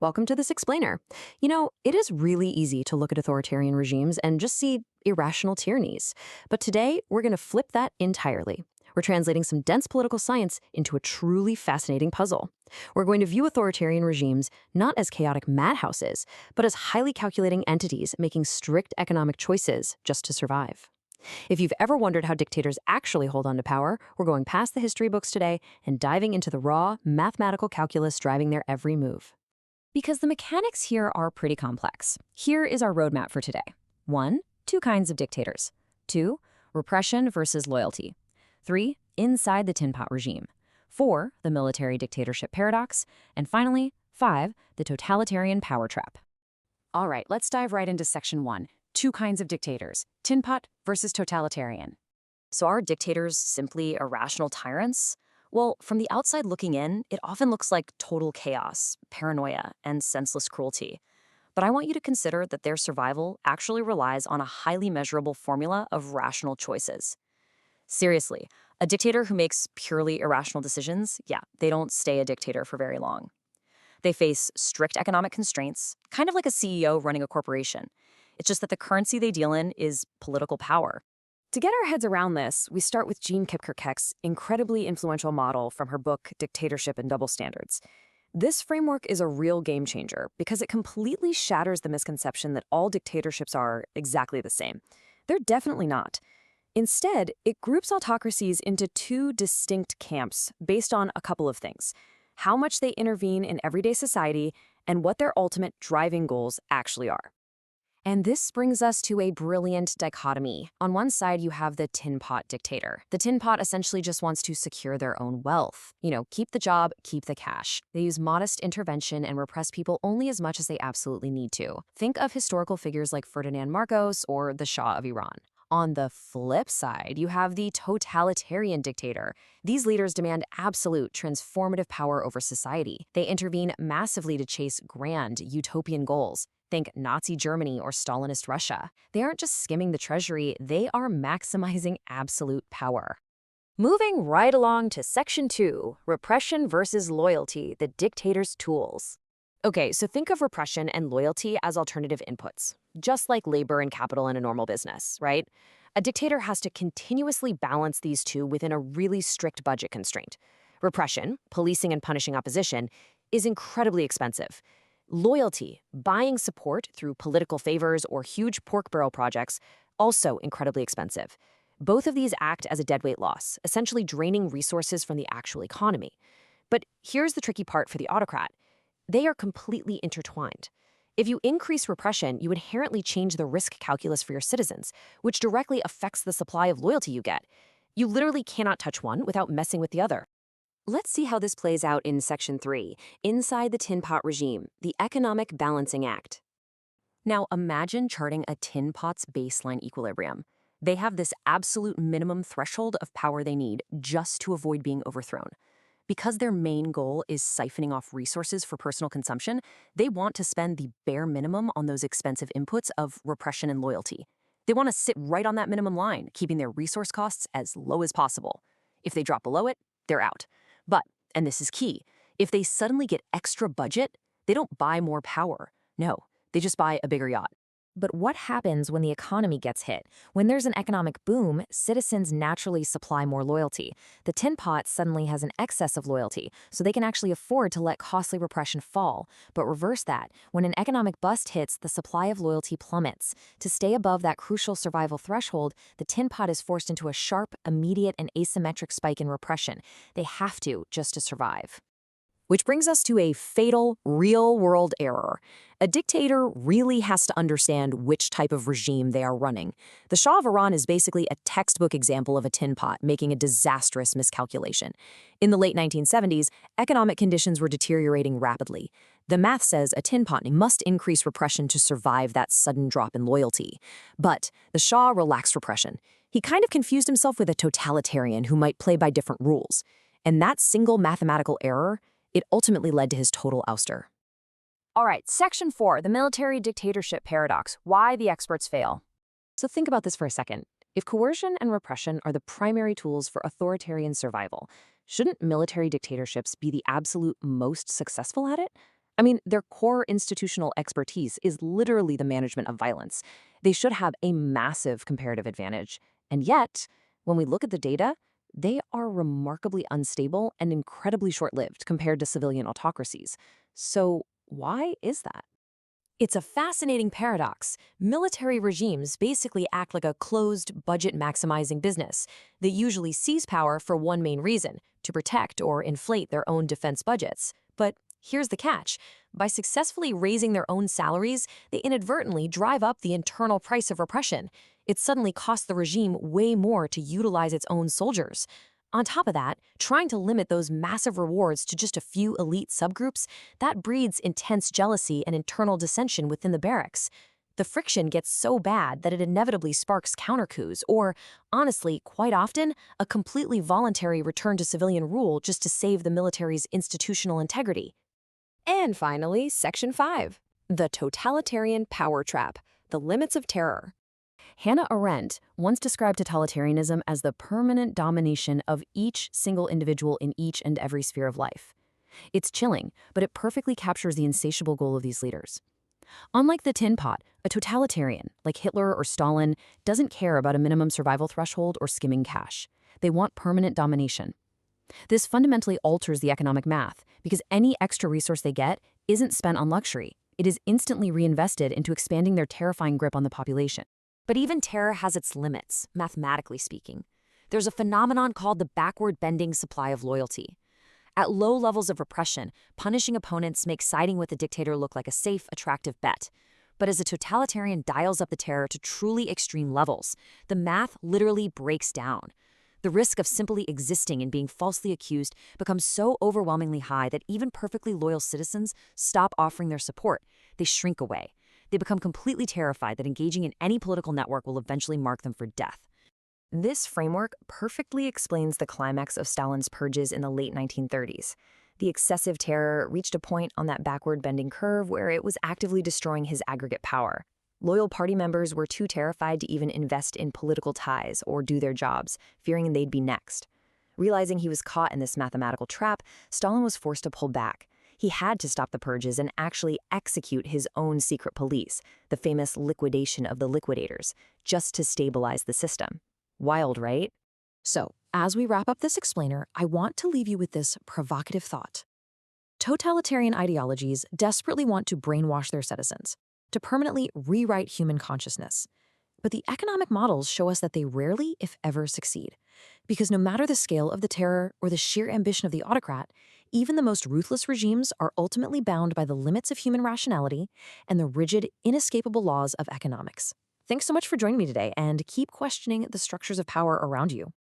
Welcome to this explainer. It is really easy to look at authoritarian regimes and just see irrational tyrannies. But today, we're going to flip that entirely. We're translating some dense political science into a truly fascinating puzzle. We're going to view authoritarian regimes not as chaotic madhouses, but as highly calculating entities making strict economic choices just to survive. If you've ever wondered how dictators actually hold on to power, we're going past the history books today and diving into the raw, mathematical calculus driving their every move. Because the mechanics here are pretty complex. Here is our roadmap for today. 1. Two kinds of dictators. 2. Repression versus loyalty. 3. Inside the tin pot regime. 4. The military dictatorship paradox. And finally, 5. The totalitarian power trap. All right, let's dive right into section 1. Two kinds of dictators. Tin pot versus totalitarian. So are dictators simply irrational tyrants? Well, from the outside looking in, it often looks like total chaos, paranoia, and senseless cruelty. But I want you to consider that their survival actually relies on a highly measurable formula of rational choices. Seriously, a dictator who makes purely irrational decisions, they don't stay a dictator for very long. They face strict economic constraints, kind of like a CEO running a corporation. It's just that the currency they deal in is political power. To get our heads around this, we start with Jean Kipker-Keck's incredibly influential model from her book Dictatorship and Double Standards. This framework is a real game changer because it completely shatters the misconception that all dictatorships are exactly the same. They're definitely not. Instead, it groups autocracies into two distinct camps based on a couple of things: how much they intervene in everyday society and what their ultimate driving goals actually are. And this brings us to a brilliant dichotomy. On one side, you have the tin pot dictator. The tin pot essentially just wants to secure their own wealth. Keep the job, keep the cash. They use modest intervention and repress people only as much as they absolutely need to. Think of historical figures like Ferdinand Marcos or the Shah of Iran. On the flip side, you have the totalitarian dictator. These leaders demand absolute, transformative power over society. They intervene massively to chase grand, utopian goals. Think Nazi Germany or Stalinist Russia. They aren't just skimming the treasury, they are maximizing absolute power. Moving right along to section 2, repression versus loyalty, the dictator's tools. Okay, so think of repression and loyalty as alternative inputs, just like labor and capital in a normal business, right? A dictator has to continuously balance these two within a really strict budget constraint. Repression, policing and punishing opposition, is incredibly expensive. Loyalty, buying support through political favors or huge pork barrel projects, also incredibly expensive. Both of these act as a deadweight loss, essentially draining resources from the actual economy. But here's the tricky part for the autocrat. They are completely intertwined. If you increase repression, you inherently change the risk calculus for your citizens, which directly affects the supply of loyalty you get. You literally cannot touch one without messing with the other. Let's see how this plays out in Section 3, Inside the Tin Pot Regime, the Economic Balancing Act. Now imagine charting a tin pot's baseline equilibrium. They have this absolute minimum threshold of power they need just to avoid being overthrown. Because their main goal is siphoning off resources for personal consumption, they want to spend the bare minimum on those expensive inputs of repression and loyalty. They want to sit right on that minimum line, keeping their resource costs as low as possible. If they drop below it, they're out. But, and this is key, if they suddenly get extra budget, they don't buy more power. No, they just buy a bigger yacht. But what happens when the economy gets hit? When there's an economic boom, citizens naturally supply more loyalty. The tin pot suddenly has an excess of loyalty, so they can actually afford to let costly repression fall. But reverse that. When an economic bust hits, the supply of loyalty plummets. To stay above that crucial survival threshold, the tin pot is forced into a sharp, immediate, and asymmetric spike in repression. They have to, just to survive. Which brings us to a fatal, real-world error. A dictator really has to understand which type of regime they are running. The Shah of Iran is basically a textbook example of a tin pot making a disastrous miscalculation. In the late 1970s, economic conditions were deteriorating rapidly. The math says a tin pot must increase repression to survive that sudden drop in loyalty. But the Shah relaxed repression. He kind of confused himself with a totalitarian who might play by different rules. And that single mathematical error, it ultimately led to his total ouster. All right, Section 4, the military dictatorship paradox, why the experts fail. So think about this for a second. If coercion and repression are the primary tools for authoritarian survival, shouldn't military dictatorships be the absolute most successful at it? I mean, their core institutional expertise is literally the management of violence. They should have a massive comparative advantage. And yet, when we look at the data, they are remarkably unstable and incredibly short-lived compared to civilian autocracies. So why is that? It's a fascinating paradox. Military regimes basically act like a closed, budget-maximizing business that usually seize power for one main reason, to protect or inflate their own defense budgets. But here's the catch. By successfully raising their own salaries, they inadvertently drive up the internal price of repression. It suddenly costs the regime way more to utilize its own soldiers. On top of that, trying to limit those massive rewards to just a few elite subgroups, that breeds intense jealousy and internal dissension within the barracks. The friction gets so bad that it inevitably sparks counter-coups or, honestly, quite often, a completely voluntary return to civilian rule just to save the military's institutional integrity. And finally, Section 5, the totalitarian power trap, the limits of terror. Hannah Arendt once described totalitarianism as the permanent domination of each single individual in each and every sphere of life. It's chilling, but it perfectly captures the insatiable goal of these leaders. Unlike the tin pot, a totalitarian, like Hitler or Stalin, doesn't care about a minimum survival threshold or skimming cash. They want permanent domination. This fundamentally alters the economic math, because any extra resource they get isn't spent on luxury. It is instantly reinvested into expanding their terrifying grip on the population. But even terror has its limits, mathematically speaking. There's a phenomenon called the backward-bending supply of loyalty. At low levels of repression, punishing opponents makes siding with a dictator look like a safe, attractive bet. But as a totalitarian dials up the terror to truly extreme levels, the math literally breaks down. The risk of simply existing and being falsely accused becomes so overwhelmingly high that even perfectly loyal citizens stop offering their support. They shrink away. They become completely terrified that engaging in any political network will eventually mark them for death. This framework perfectly explains the climax of Stalin's purges in the late 1930s. The excessive terror reached a point on that backward-bending curve where it was actively destroying his aggregate power. Loyal party members were too terrified to even invest in political ties or do their jobs, fearing they'd be next. Realizing he was caught in this mathematical trap, Stalin was forced to pull back. He had to stop the purges and actually execute his own secret police, the famous liquidation of the liquidators, just to stabilize the system. Wild, right? So, as we wrap up this explainer, I want to leave you with this provocative thought. Totalitarian ideologies desperately want to brainwash their citizens, to permanently rewrite human consciousness. But the economic models show us that they rarely, if ever, succeed. Because no matter the scale of the terror or the sheer ambition of the autocrat, even the most ruthless regimes are ultimately bound by the limits of human rationality and the rigid, inescapable laws of economics. Thanks so much for joining me today, and keep questioning the structures of power around you.